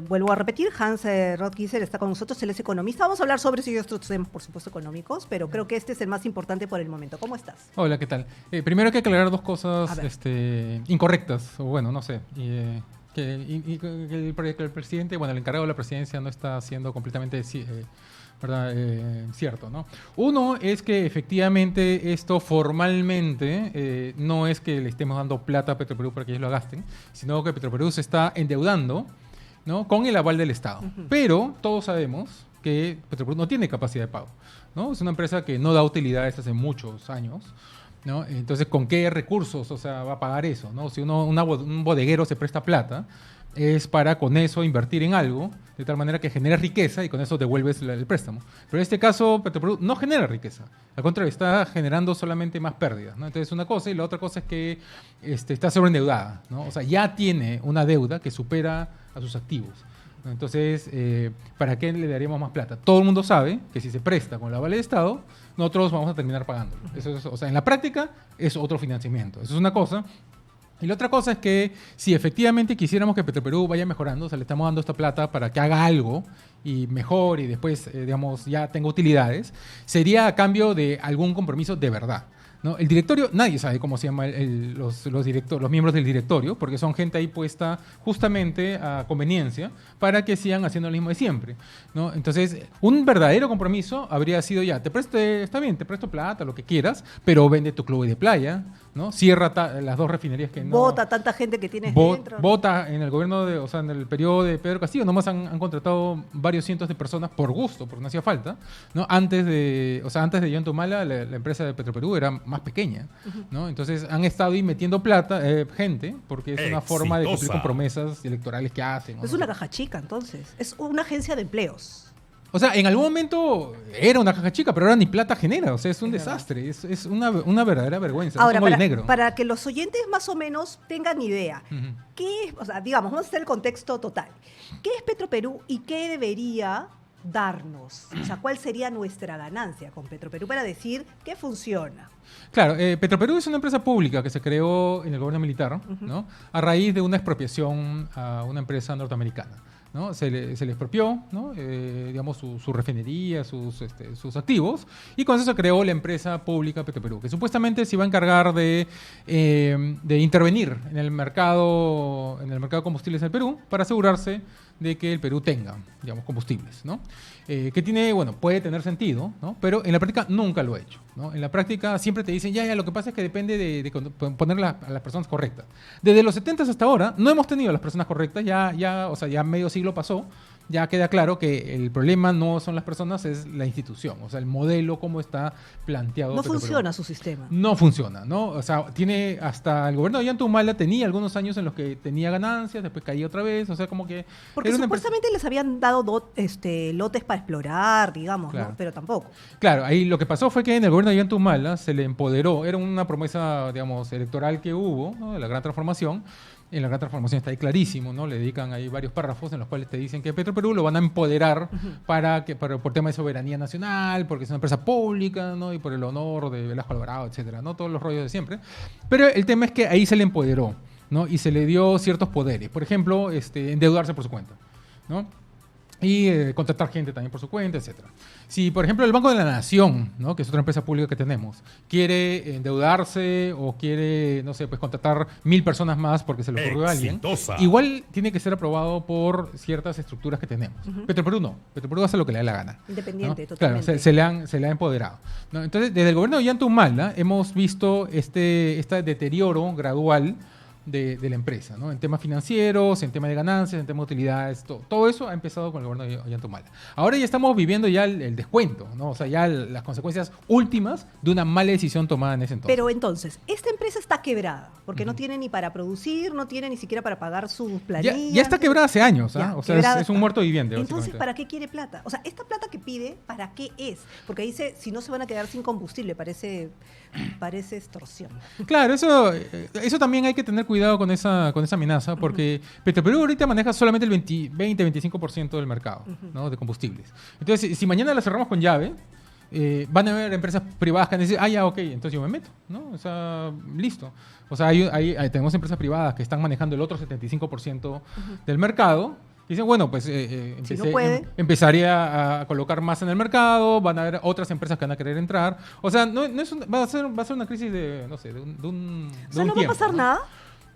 vuelvo a repetir, Hans Rothkisser está con nosotros, él es economista. Vamos a hablar sobre eso y otros temas, por supuesto, económicos, pero creo que este es el más importante por el momento. ¿Cómo estás? Hola, ¿qué tal? Primero hay que aclarar dos cosas incorrectas, o bueno, no sé. Que el presidente, bueno, el encargado de la presidencia no está siendo completamente ¿verdad? Cierto, ¿no? Uno es que efectivamente esto formalmente no es que le estemos dando plata a Petroperú para que ellos lo gasten, sino que Petroperú se está endeudando, ¿no? Con el aval del Estado. Pero todos sabemos que Petroperú no tiene capacidad de pago, ¿no? Es una empresa que no da utilidades hace muchos años, ¿no? Entonces, ¿con qué recursos, o sea, va a pagar eso, ¿no? Si un bodeguero se presta plata, es para con eso invertir en algo, de tal manera que genera riqueza y con eso devuelves el préstamo. Pero en este caso, Petroperú no genera riqueza. Al contrario, está generando solamente más pérdidas, ¿no? Entonces, una cosa, y la otra cosa es que está sobreendeudada, ¿no? O sea, ya tiene una deuda que supera a sus activos. Entonces, ¿para qué le daríamos más plata? Todo el mundo sabe que si se presta con la aval del Estado, nosotros vamos a terminar pagándolo. Eso es, o sea, en la práctica es otro financiamiento. Eso es una cosa. Y la otra cosa es que si efectivamente quisiéramos que Petroperú vaya mejorando, o sea, le estamos dando esta plata para que haga algo y mejor y después, digamos, ya tenga utilidades, sería a cambio de algún compromiso de verdad, ¿no? El directorio, nadie sabe cómo se llama los miembros del directorio, porque son gente ahí puesta justamente a conveniencia para que sigan haciendo lo mismo de siempre, ¿no? Entonces, un verdadero compromiso habría sido ya, está bien, te presto plata, lo que quieras, pero vende tu club de playa, ¿no? Cierra las dos refinerías que no... Vota tanta gente que tienes dentro. Vota en el gobierno, o sea, en el periodo de Pedro Castillo, nomás han contratado varios cientos de personas por gusto, porque no hacía falta, ¿no? Antes de Ollantumala, la empresa de Petroperú era más pequeña, ¿no? Entonces han estado ahí metiendo plata, gente, porque es una forma de cumplir con promesas electorales que hacen, ¿no? Es una caja chica, entonces. Es una agencia de empleos. O sea, en algún momento era una caja chica, pero ahora ni plata genera. O sea, es un desastre. Es una verdadera vergüenza. Ahora, es un negro. para que los oyentes más o menos tengan idea, ¿qué es? O sea, digamos, vamos a hacer el contexto total. ¿Qué es Petroperú y qué debería darnos? O sea, ¿cuál sería nuestra ganancia con Petroperú para decir que funciona? Claro, Petroperú es una empresa pública que se creó en el gobierno militar, ¿no? A raíz de una expropiación a una empresa norteamericana, ¿no? Se le expropió, ¿no? Digamos, su refinería, sus activos, y con eso se creó la empresa pública Petroperú, que supuestamente se iba a encargar de intervenir en el mercado de combustibles en el Perú para asegurarse de que el Perú tenga, digamos, combustibles, ¿no? Que tiene, bueno, puede tener sentido, ¿no? Pero en la práctica nunca lo ha hecho, ¿no? En la práctica siempre te dicen, ya, lo que pasa es que depende de poner a las personas correctas. Desde los 70 hasta ahora no hemos tenido a las personas correctas, o sea, ya medio siglo pasó, ya queda claro que el problema no son las personas, es la institución, o sea, el modelo, cómo está planteado. No funciona su sistema. No funciona, ¿no? O sea, tiene hasta el gobierno de Ollantumala tenía algunos años en los que tenía ganancias, después caía otra vez, o sea, como que... Porque supuestamente les habían dado lotes para explorar, digamos, claro, ¿no? Pero tampoco. Claro, ahí lo que pasó fue que en el gobierno de Ollantumala se le empoderó, era una promesa, digamos, electoral que hubo, ¿no? De la Gran Transformación. En la Gran Transformación está ahí clarísimo, ¿no? Le dedican ahí varios párrafos en los cuales te dicen que Petroperú lo van a empoderar por tema de soberanía nacional, porque es una empresa pública, ¿no? Y por el honor de Velasco Alvarado, etcétera, ¿no? Todos los rollos de siempre. Pero el tema es que ahí se le empoderó, ¿no? Y se le dio ciertos poderes. Por ejemplo, endeudarse por su cuenta, ¿no? Y contratar gente también por su cuenta, etcétera. Si, por ejemplo, el Banco de la Nación, ¿no? Que es otra empresa pública que tenemos, quiere endeudarse o quiere, no sé, pues contratar 1,000 personas más porque se le ocurrió a alguien, igual tiene que ser aprobado por ciertas estructuras que tenemos. Petroperú no. Petroperú hace lo que le da la gana, independiente, ¿no? totalmente. Claro, se le ha empoderado, ¿no? Entonces, desde el gobierno de Ollantumala hemos visto este deterioro gradual de la empresa, ¿no? En temas financieros, en temas de ganancias, en temas de utilidades, todo eso ha empezado con el gobierno de Ollantumala. Ahora ya estamos viviendo ya el descuento, ¿no? O sea, ya las consecuencias últimas de una mala decisión tomada en ese entonces. Pero entonces, esta empresa está quebrada, porque no tiene ni para producir, no tiene ni siquiera para pagar sus planillas. Ya está quebrada hace años, ¿ah? Ya, o sea, es un muerto viviente. Entonces, ¿para qué quiere plata? O sea, esta plata que pide, ¿para qué es? Porque dice, si no se van a quedar sin combustible, parece extorsión. Claro, eso también hay que tener cuidado con esa amenaza, porque Petroperú ahorita maneja solamente el 20-25% del mercado, ¿no? De combustibles. Entonces, si mañana la cerramos con llave, van a haber empresas privadas que van a decir, ya, ok, entonces yo me meto, ¿no? O sea, listo. O sea, tenemos empresas privadas que están manejando el otro 75% del mercado, Dicen, bueno, pues Si no puede. empezaría a colocar más en el mercado, van a haber otras empresas que van a querer entrar. O sea, va a ser una crisis de, no sé, de un O sea, ¿no va a tiempo, pasar ¿no? nada?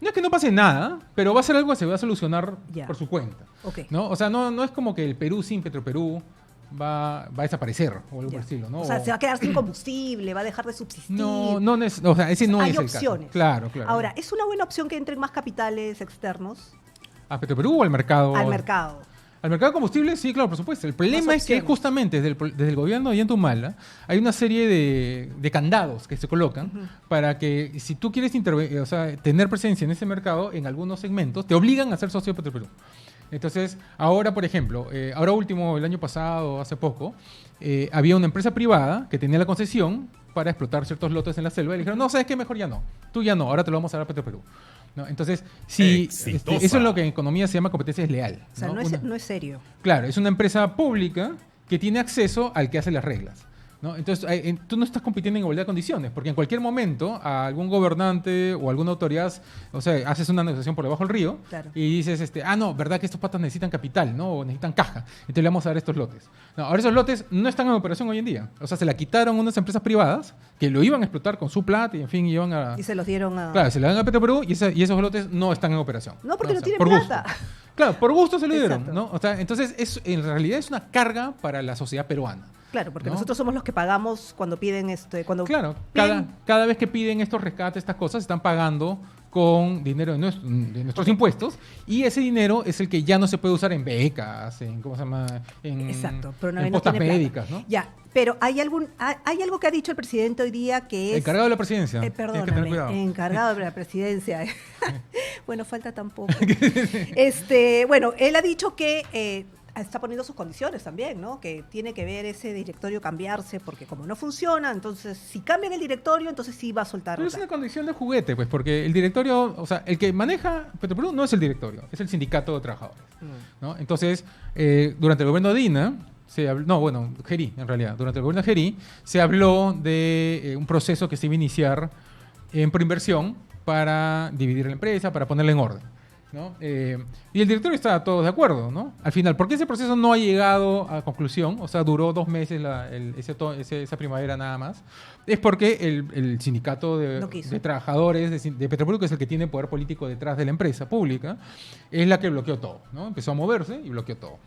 No es que no pase nada, pero va a ser algo que se va a solucionar Ya. por su cuenta. Ok. ¿No? O sea, no es como que el Perú sin Petroperú va a desaparecer o algo por Ya. el estilo, ¿no? O sea, se va a quedar sin combustible, va a dejar de subsistir. O sea, ese no Hay es el opciones. caso. Claro. Ahora, ¿es una buena opción que entren más capitales externos ¿A Petroperú o al mercado? al mercado? Al mercado de combustible, sí, claro, por supuesto. El problema es que opciones. justamente desde el gobierno de Ollantumala hay una serie de candados que se colocan para que si tú quieres tener presencia en ese mercado, en algunos segmentos, te obligan a ser socio de Petroperú. Entonces, ahora, por ejemplo, ahora último, el año pasado, hace poco, había una empresa privada que tenía la concesión para explotar ciertos lotes en la selva y le dijeron, no, ¿sabes qué? Mejor ya no. Tú ya no, ahora te lo vamos a dar a Petroperú. ¿No? Entonces, eso es lo que en economía se llama competencia desleal. O sea, ¿no? no es serio. Claro, es una empresa pública que tiene acceso al que hace las reglas. ¿No? Entonces, tú no estás compitiendo en igualdad de condiciones, porque en cualquier momento a algún gobernante o alguna autoridad, o sea, haces una negociación por debajo del río Claro. y dices, no, verdad que estos patas necesitan capital, ¿no? O necesitan caja, entonces le vamos a dar estos lotes. No, ahora esos lotes no están en operación hoy en día. O sea, se la quitaron unas empresas privadas que lo iban a explotar con su plata y, en fin, iban a... Y se los dieron a... Claro, se le dan a Petroperú y esos lotes no están en operación. No, porque no o sea, tienen por plata. gusto. Claro, por gusto se lo dieron, Exacto. ¿no? O sea, entonces, en realidad es una carga para la sociedad peruana. Claro, porque ¿no? nosotros somos los que pagamos cuando piden Claro, piden- cada vez que piden estos rescates, estas cosas, están pagando con dinero de nuestros impuestos y ese dinero es el que ya no se puede usar en becas, en, ¿cómo se llama? Exacto, pero en no postas tiene plata. médicas, ¿no? Ya, pero hay algo que ha dicho el presidente hoy día que es... Encargado de la presidencia. Tienes que tener Perdóname, cuidado. encargado de la presidencia. Bueno, falta tampoco. Bueno, él ha dicho que está poniendo sus condiciones también, ¿no? Que tiene que ver ese directorio cambiarse, porque como no funciona, entonces si cambian el directorio, entonces sí va a soltar. Pero es una condición de juguete, pues, porque el directorio, o sea, el que maneja Petroperú no es el directorio, es el sindicato de trabajadores, ¿no? Entonces, durante el gobierno de Dina, Gerí, en realidad, durante el gobierno de Gerí, se habló de un proceso que se iba a iniciar en preinversión para dividir la empresa, para ponerla en orden, ¿no? Y el directorio está todos de acuerdo, ¿no? Al final, ¿por qué ese proceso no ha llegado a conclusión? O sea, duró 2 meses esa primavera nada más. Es porque el sindicato No quiso. de trabajadores de Petroperú, que es el que tiene poder político detrás de la empresa pública, es la que bloqueó todo, ¿no? Empezó a moverse y bloqueó todo.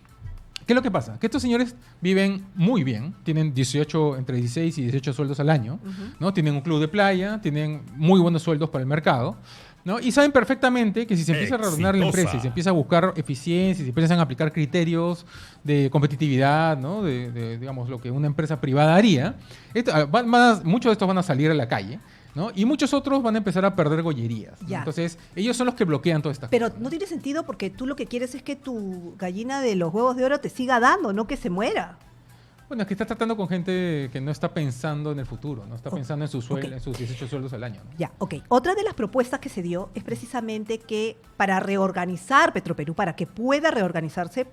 ¿Qué es lo que pasa? Que estos señores viven muy bien, tienen entre 16 y 18 sueldos al año, ¿no? Tienen un club de playa, tienen muy buenos sueldos para el mercado, ¿no? Y saben perfectamente que si se empieza a reordenar la empresa y se empieza a buscar eficiencia, y se empiezan a aplicar criterios de competitividad, ¿no? Digamos, lo que una empresa privada haría, muchos de estos van a salir a la calle, ¿no? Y muchos otros van a empezar a perder gollerías, ¿no? Ya. Entonces, ellos son los que bloquean todas estas Pero cosas. no tiene sentido porque tú lo que quieres es que tu gallina de los huevos de oro te siga dando, no que se muera. Bueno, es que está tratando con gente que no está pensando en el futuro, no está Ok. pensando en sus Ok. 18 sueldos al año, ¿no? Ya, ok. Otra de las propuestas que se dio es precisamente que para reorganizar Petroperú, para que pueda reorganizarse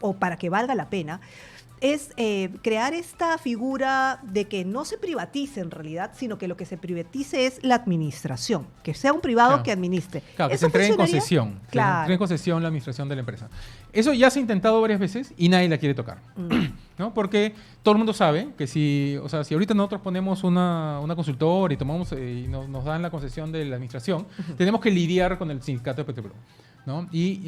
o para que valga la pena, es crear esta figura de que no se privatice en realidad, sino que lo que se privatice es la administración, que sea un privado Claro. que administre. Claro, que ¿Eso se entregue en funcionaría? concesión. Que se Claro. entregue en concesión la administración de la empresa. Eso ya se ha intentado varias veces y nadie la quiere tocar. ¿No? Porque todo el mundo sabe que si ahorita nosotros ponemos una consultora y tomamos y nos dan la concesión de la administración, tenemos que lidiar con el sindicato de Petroperú, ¿no? Y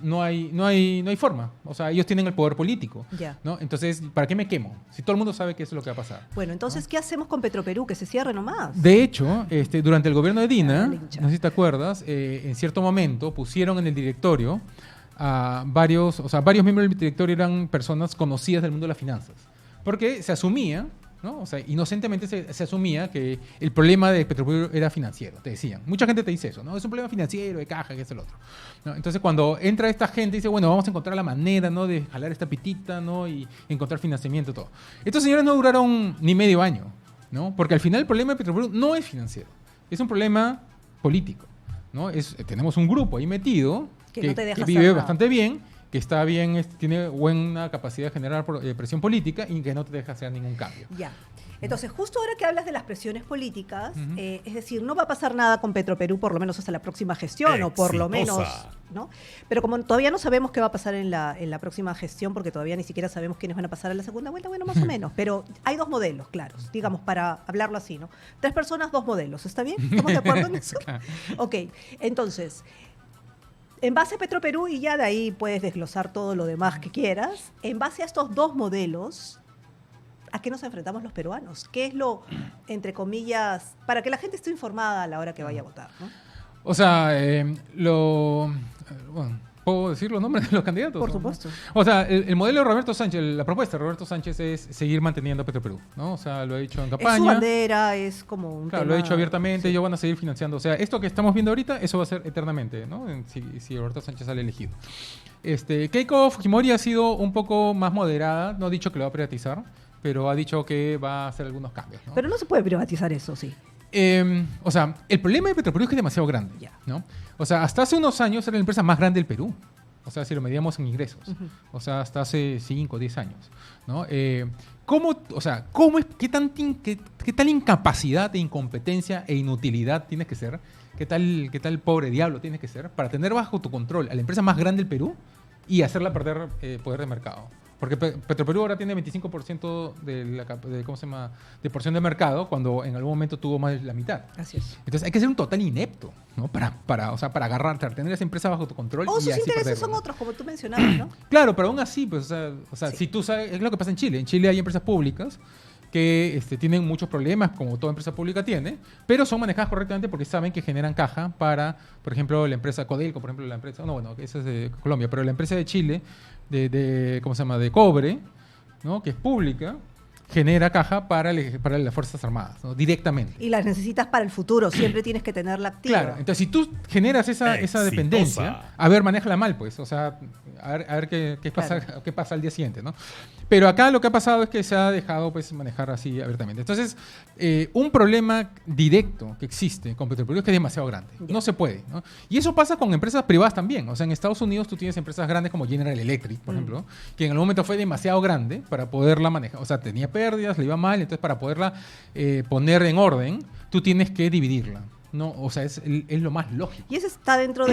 no hay forma. O sea, ellos tienen el poder político, Ya. ¿no? Entonces, ¿para qué me quemo? Si todo el mundo sabe que eso es lo que va a pasar. Bueno, entonces, ¿qué hacemos con Petroperú? Que se cierre nomás. De hecho, durante el gobierno de Dina, Lincha. no sé si te acuerdas, en cierto momento pusieron en el directorio a varios miembros del directorio eran personas conocidas del mundo de las finanzas. Porque se asumía, ¿no? O sea, inocentemente se asumía que el problema de Petroperú era financiero, te decían. Mucha gente te dice eso, ¿no? Es un problema financiero, de caja, que es el otro, ¿no? Entonces, cuando entra esta gente, dice, bueno, vamos a encontrar la manera, ¿no? De jalar esta pitita, ¿no? Y encontrar financiamiento, todo. Estos señores no duraron ni medio año, ¿no? Porque al final el problema de Petroperú no es financiero, es un problema político, ¿no? Tenemos un grupo ahí metido Que no te deja que hacer vive nada. bastante bien, que está bien, tiene buena capacidad de generar presión política y que no te deja hacer ningún cambio. Ya. Entonces, justo ahora que hablas de las presiones políticas, es decir, no va a pasar nada con Petroperú por lo menos hasta la próxima gestión, o por lo menos, ¿no? Pero como todavía no sabemos qué va a pasar en la próxima gestión, porque todavía ni siquiera sabemos quiénes van a pasar a la segunda vuelta, bueno, más o menos, pero hay dos modelos claros, digamos, para hablarlo así, ¿no? 3 personas, 2 modelos, ¿está bien? ¿Estamos de acuerdo en eso? Ok, entonces, en base a Petroperú, y ya de ahí puedes desglosar todo lo demás que quieras, en base a estos 2 modelos, ¿a qué nos enfrentamos los peruanos? ¿Qué es lo, entre comillas, para que la gente esté informada a la hora que vaya a votar, ¿no? O sea, bueno, ¿puedo decir los nombres de los candidatos? Por supuesto. O sea, el modelo de Roberto Sánchez, la propuesta de Roberto Sánchez es seguir manteniendo a Petroperú, ¿no? O sea, lo ha dicho en campaña. Es su bandera, es como un claro, tema, lo ha dicho abiertamente, sí. ellos van a seguir financiando. O sea, esto que estamos viendo ahorita, eso va a ser eternamente, ¿no? Si Roberto Sánchez sale elegido. Keiko Fujimori ha sido un poco más moderada, no ha dicho que lo va a privatizar, pero ha dicho que va a hacer algunos cambios, ¿no? Pero no se puede privatizar eso, sí. O sea, el problema de Petroperú es que es demasiado grande, ¿no? O sea, hasta hace unos años era la empresa más grande del Perú. O sea, si lo medíamos en ingresos. O sea, hasta hace 5 o 10 años, ¿no? ¿Qué tal incapacidad e incompetencia e inutilidad tienes que ser? ¿Qué tal pobre diablo tienes que ser para tener bajo tu control a la empresa más grande del Perú y hacerla perder poder de mercado? Porque Petroperú ahora tiene 25% de porción de mercado, cuando en algún momento tuvo más de la mitad. Así es. Entonces hay que ser un total inepto, ¿no? Para agarrar, tener esa empresa bajo tu control. O y sus así intereses perderlo, son ¿no? otros, como tú mencionabas, ¿no? Claro, pero aún así, pues, o sea, Sí. si tú sabes, es lo que pasa en Chile. En Chile hay empresas públicas que tienen muchos problemas, como toda empresa pública tiene, pero son manejadas correctamente porque saben que generan caja para, por ejemplo, la empresa Codelco, por ejemplo, la empresa, no, bueno, esa es de Colombia, pero la empresa de Chile, ¿cómo se llama?, de cobre, ¿no?, que es pública, genera caja para las Fuerzas Armadas, ¿no?, directamente. Y las necesitas para el futuro, siempre tienes que tenerla activa. Claro, entonces si tú generas esa dependencia, a ver, manéjala mal, pues, o sea, a ver qué pasa al día siguiente, ¿no? Pero acá lo que ha pasado es que se ha dejado, pues, manejar así abiertamente. Entonces, un problema directo que existe con Petroperú es que es demasiado grande. No se puede, ¿no? Y eso pasa con empresas privadas también. O sea, en Estados Unidos tú tienes empresas grandes como General Electric, por ejemplo, que en algún momento fue demasiado grande para poderla manejar. O sea, tenía pérdidas, le iba mal, entonces para poderla poner en orden, tú tienes que dividirla. No, o sea, es lo más lógico. ¿Y eso está dentro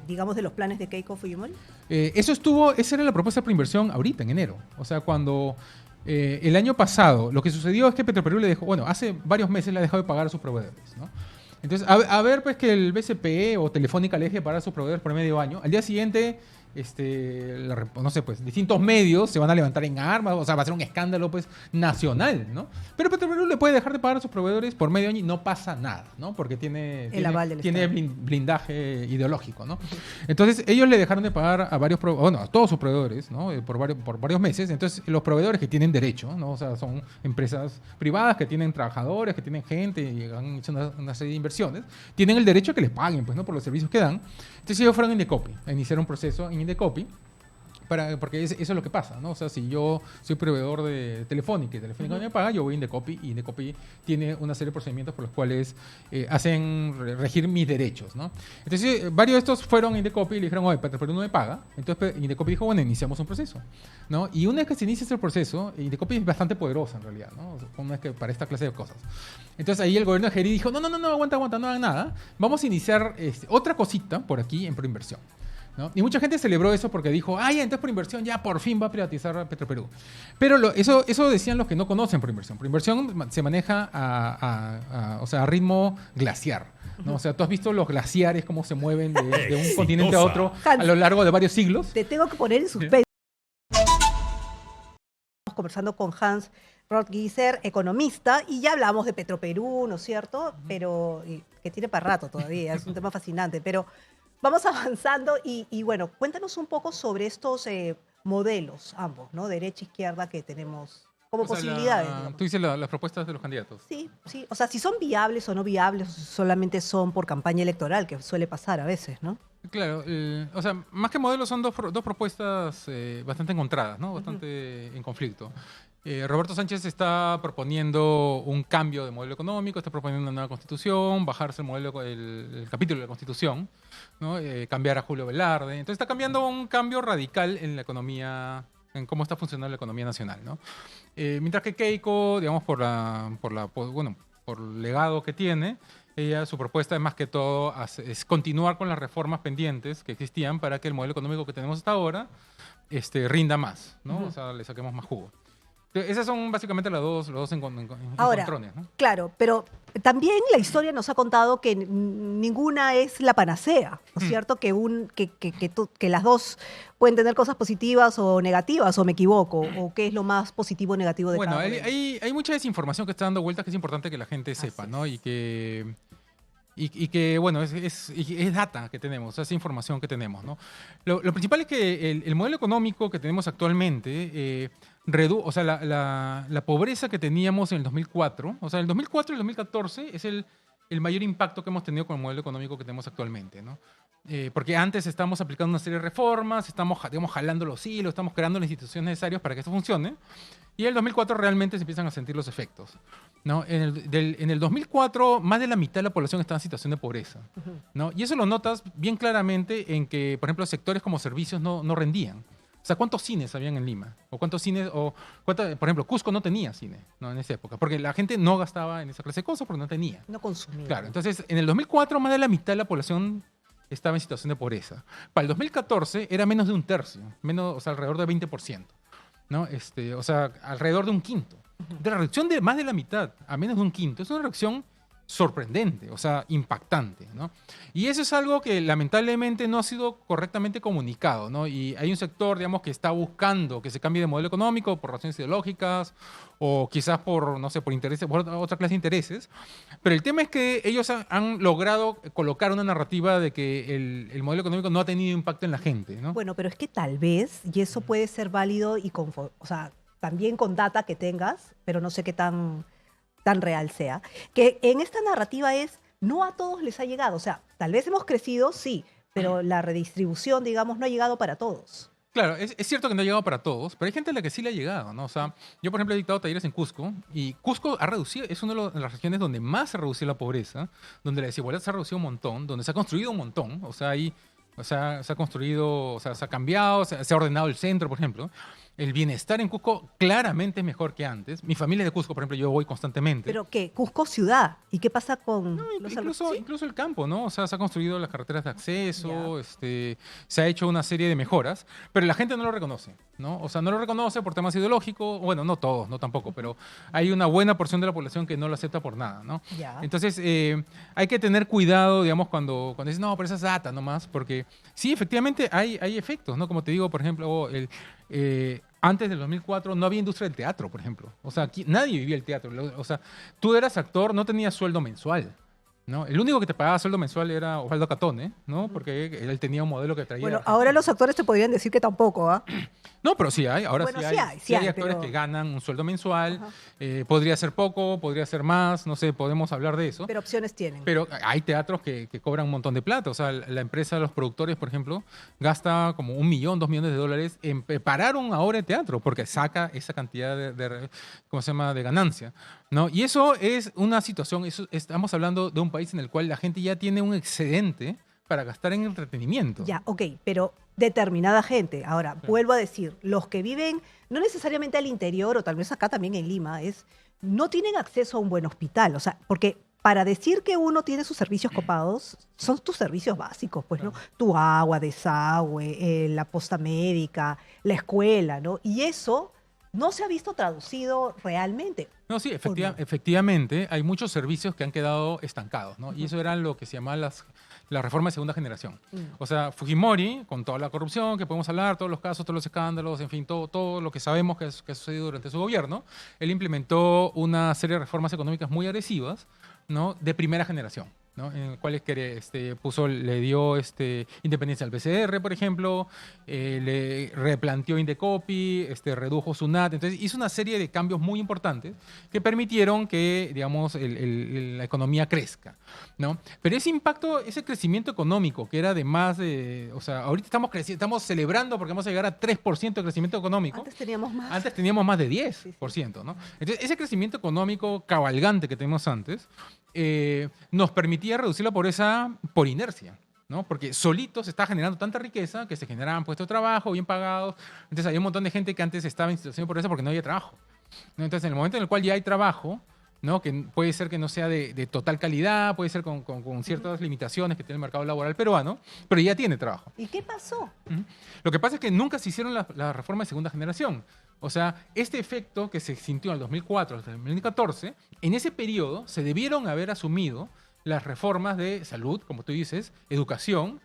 digamos, de los planes de Keiko Fujimori? Esa era la propuesta de preinversión ahorita, en enero. O sea, cuando el año pasado, lo que sucedió es que Petroperú le dejó, bueno, hace varios meses le ha dejado de pagar a sus proveedores, ¿no? Entonces, a ver, pues, que el BCP o Telefónica le deje de pagar a sus proveedores por medio año. Al día siguiente, no sé, pues, distintos medios se van a levantar en armas, o sea, va a ser un escándalo, pues, nacional, ¿no? Pero Petroperú le puede dejar de pagar a sus proveedores por medio año y no pasa nada, ¿no? Porque tiene blindaje ideológico, ¿no? Entonces, ellos le dejaron de pagar a todos sus proveedores, ¿no? Por varios meses. Entonces, los proveedores que tienen derecho, ¿no? O sea, son empresas privadas que tienen trabajadores, que tienen gente y han hecho una serie de inversiones, tienen el derecho a que les paguen, pues, ¿no?, por los servicios que dan. Entonces, ellos fueron a Indecopi a iniciar un proceso en Indecopi, porque eso es lo que pasa, ¿no? O sea, si yo soy proveedor de Telefónica y Telefónica me paga, yo voy a Indecopi y Indecopi tiene una serie de procedimientos por los cuales hacen regir mis derechos, ¿no? Entonces, varios de estos fueron a Indecopi y le dijeron, oye, Petroperú no me paga. Entonces, Indecopi dijo, bueno, iniciamos un proceso, ¿no? Y una vez que se inicia ese proceso, Indecopi es bastante poderosa en realidad, ¿no? O sea, una vez que para esta clase de cosas. Entonces, ahí el gobierno de Jeri dijo, no, aguanta, no hagan nada. Vamos a iniciar otra cosita por aquí en proinversión, ¿no? Y mucha gente celebró eso porque dijo, entonces Proinversión ya por fin va a privatizar a Petroperú. Pero eso decían los que no conocen Proinversión. Proinversión se maneja a ritmo glaciar, ¿no? O sea, tú has visto los glaciares cómo se mueven de un continente a otro a lo largo de varios siglos. Te tengo que poner en suspenso. Estamos conversando con Hans Rothgieser, economista, y ya hablamos de Petroperú, ¿no es cierto? Pero que tiene para rato todavía, es un tema fascinante, pero vamos avanzando y bueno, cuéntanos un poco sobre estos modelos, ambos, ¿no? Derecha, izquierda, que tenemos como posibilidades. Tú dices las propuestas de los candidatos. Sí. O sea, si son viables o no viables, solamente son por campaña electoral, que suele pasar a veces, ¿no? Claro, o sea, más que modelos son dos propuestas bastante encontradas, ¿no? Bastante en conflicto. Roberto Sánchez está proponiendo un cambio de modelo económico, está proponiendo una nueva constitución, bajarse el capítulo de la constitución, ¿no? Cambiar a Julio Velarde. Entonces está cambiando un cambio radical en la economía en cómo está funcionando la economía nacional, ¿no? Mientras que Keiko, digamos, por el legado que tiene, su propuesta es más que todo es continuar con las reformas pendientes que existían para que el modelo económico que tenemos hasta ahora rinda más, ¿no? O sea, le saquemos más jugo. Esas son básicamente los dos encontrones, ¿no? Claro, pero también la historia nos ha contado que ninguna es la panacea, ¿no es cierto? Que las dos pueden tener cosas positivas o negativas, o me equivoco, o qué es lo más positivo o negativo de cada uno. Bueno, hay mucha desinformación que está dando vueltas que es importante que la gente sepa, ¿no? Y que bueno, es data que tenemos, es información que tenemos, ¿no? Lo principal es que el modelo económico que tenemos actualmente o sea, la pobreza que teníamos en el 2004, o sea, el 2004 y el 2014 es el mayor impacto que hemos tenido con el modelo económico que tenemos actualmente, ¿no? Porque antes estamos aplicando una serie de reformas, estamos, digamos, jalando los hilos, estamos creando las instituciones necesarias para que esto funcione, y en el 2004 realmente se empiezan a sentir los efectos, ¿no? En el 2004, más de la mitad de la población estaba en situación de pobreza, ¿no? Y eso lo notas bien claramente en que, por ejemplo, sectores como servicios no rendían. O sea, ¿cuántos cines habían en Lima? Por ejemplo, Cusco no tenía cine, ¿no? En esa época, porque la gente no gastaba en esa clase de cosas porque no tenía. No consumía. Claro, entonces en el 2004 más de la mitad de la población estaba en situación de pobreza. Para el 2014 era menos de un tercio, o sea, alrededor de 20%, ¿no? O sea, alrededor de un quinto. De la reducción de más de la mitad a menos de un quinto es una reducción sorprendente, o sea, impactante, ¿no? Y eso es algo que lamentablemente no ha sido correctamente comunicado, ¿no? Y hay un sector, digamos, que está buscando que se cambie de modelo económico por razones ideológicas o quizás por, no sé, por intereses, por otra clase de intereses. Pero el tema es que ellos han logrado colocar una narrativa de que el modelo económico no ha tenido impacto en la gente, ¿no? Bueno, pero es que tal vez, y eso puede ser válido y o sea, también con data que tengas, pero no sé qué tan real sea, que en esta narrativa no a todos les ha llegado. O sea, tal vez hemos crecido, sí, pero la redistribución, digamos, no ha llegado para todos. Claro, es cierto que no ha llegado para todos, pero hay gente a la que sí le ha llegado, ¿no? O sea, yo, por ejemplo, he dictado talleres en Cusco, y Cusco es una de las regiones donde más se ha reducido la pobreza, donde la desigualdad se ha reducido un montón, donde se ha construido un montón, o sea, se ha construido, o sea, se ha cambiado, se ha ordenado el centro, por ejemplo. El bienestar en Cusco claramente es mejor que antes. Mi familia es de Cusco, por ejemplo, yo voy constantemente. ¿Pero qué? ¿Cusco ciudad? ¿Y qué pasa con incluso el campo, ¿no? O sea, se han construido las carreteras de acceso, se ha hecho una serie de mejoras, pero la gente no lo reconoce, ¿no? O sea, no lo reconoce por temas ideológicos. Bueno, no todos, no tampoco, pero hay una buena porción de la población que no lo acepta por nada, ¿no? Ya. Entonces, hay que tener cuidado, digamos, cuando dicen, no, pero esa es data nomás, porque sí, efectivamente hay efectos, ¿no? Como te digo, por ejemplo, antes del 2004 no había industria del teatro, por ejemplo. O sea, aquí nadie vivía el teatro. O sea, tú eras actor, no tenías sueldo mensual, ¿no? El único que te pagaba sueldo mensual era Osvaldo Catone, ¿no? Porque él tenía un modelo que traía... Bueno, ahora los actores te podrían decir que tampoco, ¿ah? No, pero sí hay. Ahora bueno, sí hay actores que ganan un sueldo mensual. Podría ser poco, podría ser más, no sé, podemos hablar de eso. Pero opciones tienen. Pero hay teatros que cobran un montón de plata. O sea, la empresa de los productores, por ejemplo, gasta como 1 millón, 2 millones de dólares en preparar una obra de teatro porque saca esa cantidad ¿cómo se llama?, de ganancia, ¿no? Y eso es una situación, estamos hablando de un país en el cual la gente ya tiene un excedente para gastar en entretenimiento. Ya, ok, pero determinada gente. Ahora, vuelvo a decir, los que viven, no necesariamente al interior, o tal vez acá también en Lima, no tienen acceso a un buen hospital. O sea, porque para decir que uno tiene sus servicios copados, son tus servicios básicos, pues, ¿no? Tu agua, desagüe, la posta médica, la escuela, ¿no? Y eso no se ha visto traducido realmente. No, sí, efectivamente, hay muchos servicios que han quedado estancados, ¿no? Y eso eran lo que se llamaban la reforma de segunda generación. O sea, Fujimori, con toda la corrupción que podemos hablar, todos los casos, todos los escándalos, en fin, todo lo que sabemos que ha sucedido durante su gobierno, él implementó una serie de reformas económicas muy agresivas, ¿no?, de primera generación, ¿no?, en el cual le dio independencia al BCR, por ejemplo, le replanteó Indecopi, redujo SUNAT. Entonces hizo una serie de cambios muy importantes que permitieron que, digamos, la economía crezca, ¿no? Pero ese crecimiento económico que era de más de, o sea, ahorita estamos celebrando porque vamos a llegar a 3% de crecimiento económico. Antes teníamos más. Antes teníamos más de 10%, ¿no? Entonces ese crecimiento económico cabalgante que teníamos antes nos permitía reducir la pobreza por inercia, ¿no? Porque solito se está generando tanta riqueza que se generaban puestos de trabajo bien pagados. Entonces hay un montón de gente que antes estaba en situación de pobreza porque no había trabajo, ¿no? Entonces en el momento en el cual ya hay trabajo, ¿no? Que puede ser que no sea de total calidad, puede ser con ciertas limitaciones que tiene el mercado laboral peruano, pero ya tiene trabajo. ¿Y qué pasó? Lo que pasa es que nunca se hicieron las reformas de segunda generación. O sea, este efecto que se sintió en el 2004 hasta el 2014, en ese periodo se debieron haber asumido las reformas de salud, como tú dices, educación,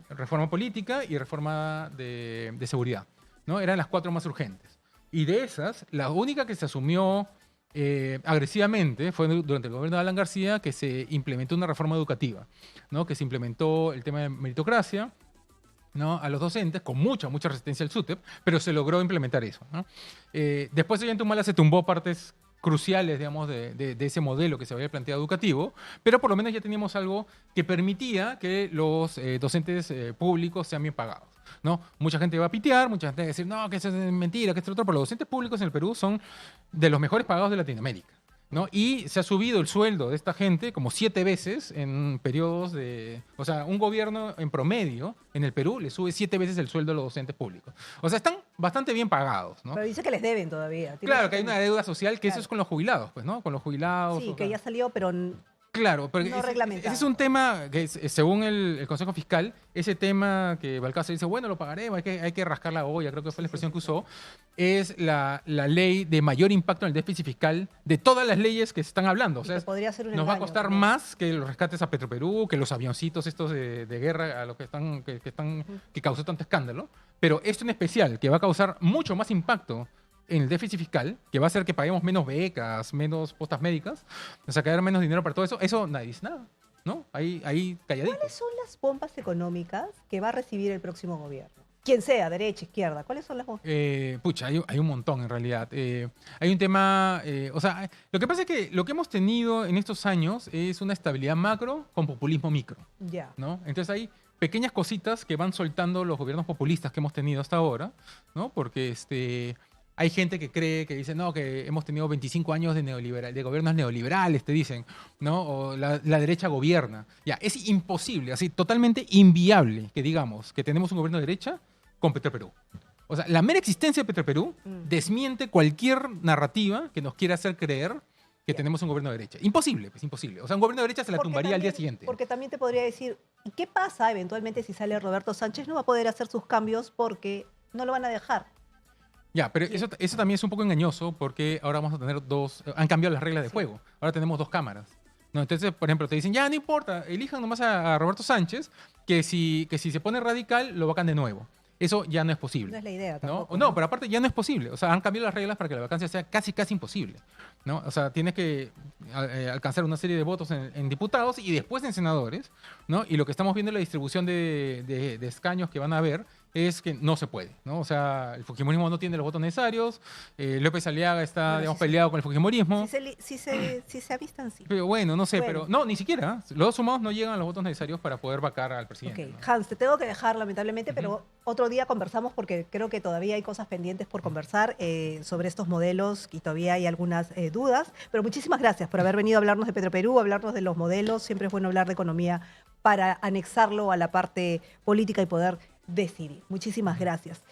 reforma política y reforma de seguridad, ¿no? Eran las 4 más urgentes. Y de esas, la única que se asumió agresivamente fue durante el gobierno de Alan García, que se implementó una reforma educativa, ¿no? Que se implementó el tema de meritocracia, ¿no? A los docentes, con mucha resistencia al SUTEP, pero se logró implementar eso, ¿no? Después en Tumala se tumbó partes cruciales, digamos, de ese modelo que se había planteado educativo, pero por lo menos ya teníamos algo que permitía que los docentes públicos sean bien pagados, ¿no? Mucha gente va a pitear, mucha gente va a decir, no, que eso es mentira, que esto es otro, pero los docentes públicos en el Perú son de los mejores pagados de Latinoamérica, ¿no? Y se ha subido el sueldo de esta gente como 7 veces en periodos de... O sea, un gobierno en promedio en el Perú le sube 7 veces el sueldo a los docentes públicos. O sea, están bastante bien pagados, ¿no? Pero dice que les deben todavía. Claro, que hay una deuda social, que eso es con los jubilados, pues, ¿no? Con los jubilados. Sí, que ya salió, pero... Claro, pero no reglamentado. ese es un tema que, según el Consejo Fiscal, ese tema que Balcázar dice, bueno, lo pagaremos, hay que rascar la olla, creo que fue la expresión que usó, es la ley de mayor impacto en el déficit fiscal de todas las leyes que se están hablando. O sea, podría ser un nos va a engaño, costar también. más que los rescates a Petroperú, que los avioncitos estos de guerra a los que causó tanto escándalo. Pero esto en especial, que va a causar mucho más impacto en el déficit fiscal, que va a hacer que paguemos menos becas, menos postas médicas, o sea, que haya menos dinero para todo eso nadie dice nada, ¿no? Ahí calladito. ¿Cuáles son las bombas económicas que va a recibir el próximo gobierno? Quien sea, derecha, izquierda, ¿cuáles son las bombas? Hay un montón en realidad. Hay un tema, o sea, lo que pasa es que lo que hemos tenido en estos años es una estabilidad macro con populismo micro, Ya. ¿no? Entonces hay pequeñas cositas que van soltando los gobiernos populistas que hemos tenido hasta ahora, ¿no? Porque hay gente que cree, que dice, no, que hemos tenido 25 años de gobiernos neoliberales, te dicen, ¿no? O la derecha gobierna. Ya, es imposible, así, totalmente inviable que digamos que tenemos un gobierno de derecha con Petroperú. O sea, la mera existencia de Petroperú desmiente cualquier narrativa que nos quiera hacer creer que tenemos un gobierno de derecha. Imposible, pues imposible. O sea, un gobierno de derecha se la tumbaría al día siguiente. Porque también te podría decir, ¿y qué pasa eventualmente si sale Roberto Sánchez? No va a poder hacer sus cambios porque no lo van a dejar. Ya, pero eso también es un poco engañoso porque ahora vamos a tener han cambiado las reglas de juego. Ahora tenemos 2 cámaras. No, entonces, por ejemplo, te dicen, ya, no importa, elijan nomás a Roberto Sánchez, que si se pone radical, lo vacan de nuevo. Eso ya no es posible. No es la idea ¿no? tampoco. No, pero aparte ya no es posible. O sea, han cambiado las reglas para que la vacancia sea casi imposible, ¿no? O sea, tienes que alcanzar una serie de votos en diputados y después en senadores, ¿no? Y lo que estamos viendo en la distribución de escaños que van a haber es que no se puede, ¿no? O sea, el fujimorismo no tiene los votos necesarios, López Aliaga está, digamos, peleado con el fujimorismo. Si se avistan, sí. Pero bueno, no sé, Bueno. pero no, ni siquiera. Los dos sumados no llegan a los votos necesarios para poder vacar al presidente. Ok, ¿no? Hans, te tengo que dejar lamentablemente, pero otro día conversamos porque creo que todavía hay cosas pendientes por conversar sobre estos modelos y todavía hay algunas dudas. Pero muchísimas gracias por haber venido a hablarnos de Petroperú, hablarnos de los modelos. Siempre es bueno hablar de economía para anexarlo a la parte política y poder decidir. Muchísimas gracias.